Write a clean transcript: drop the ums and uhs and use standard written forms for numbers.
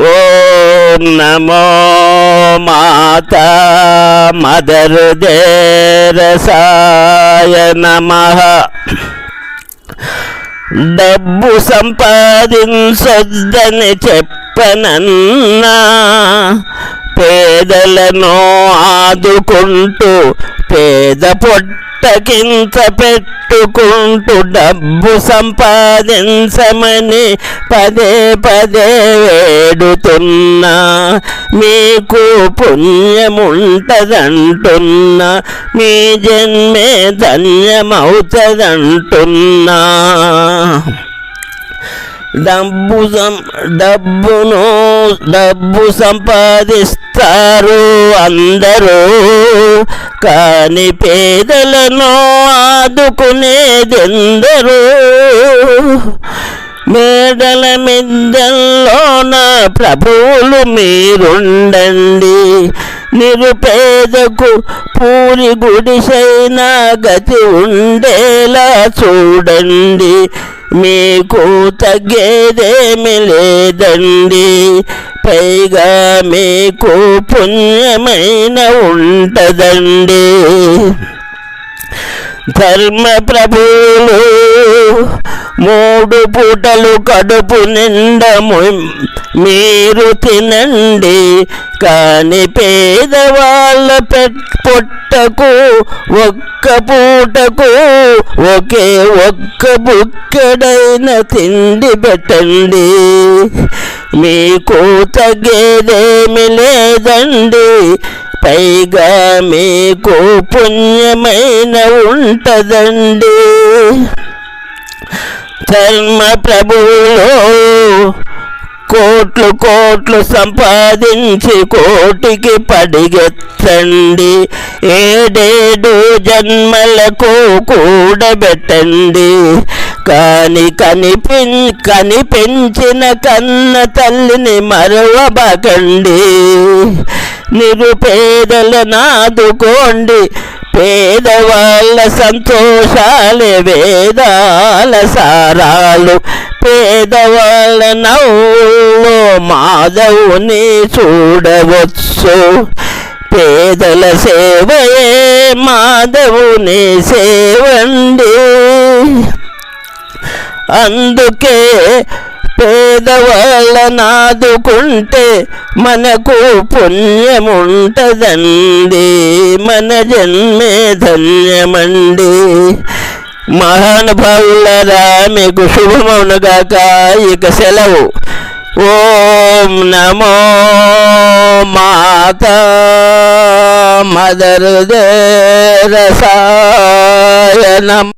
ఓం నమో మాతా mother దేరసాయ నమః. డబ్బు సంపాదించొద్దని చెప్పనన్నా, పేదలను ఆదుకుంటూ పేద పొట్టకింత పెట్టుకుంటూ డబ్బు సంపాదించమని పదే పదే వేడుతున్నా. మీకు పుణ్యముంటదంటున్నా, మీ జన్మే ధన్యమవుతదంటున్నా. డబ్బు సంపాదిస్తారు అందరూ, కాని పేదలను ఆదుకునేదెందరూ. మేడల మిద్దెల్లోన ప్రభువులు మీరుండండి, నిరుపేదకు పూరి గుడిసైనా గతి ఉండేలా చూడండి. మీకు తగ్గేదేమి లేదండి, పైగా మీకు పుణ్యమైన ఉంటదండి. ధర్మ ప్రభువులు 3 పూటలు కడుపు నిండా మీరు తినండి, కాని పేదవాళ్ళ పొట్టకు ఒక్క పూటకు ఒకే ఒక్క బుక్కడైన తిండి పెట్టండి. మీకు తగ్గేదేమి లేదండి, పైగా మీకు పుణ్యమైన ఉంటదండి. ధర్మ ప్రభువులు కోట్లు కోట్లు సంపాదించి కోటికి పడిగెత్తండి, 7 జన్మలకు కూడబెట్టండి. కాని కనిపించిన కన్న తల్లిని మరవబకండి. నిరుపేదలను ఆదుకోండి, పేదవాళ్ళ సంతోషాలే వేదాల సారాలు. పేదవాళ్ళ నవ్వులో మాధవుని చూడవచ్చు, పేదల సేవయే మాధవుని సేవండి. అందుకే పేదవాళ్ళను ఆదుకుంటే మనకు పుణ్యముంటదండి, మన జన్మే ధన్యమండి. మహానుభావులారా, మీకు శుభమౌనుగాక. ఇక సెలవు. ఓం నమో మాతా మదర్ దేరసాయ నమః.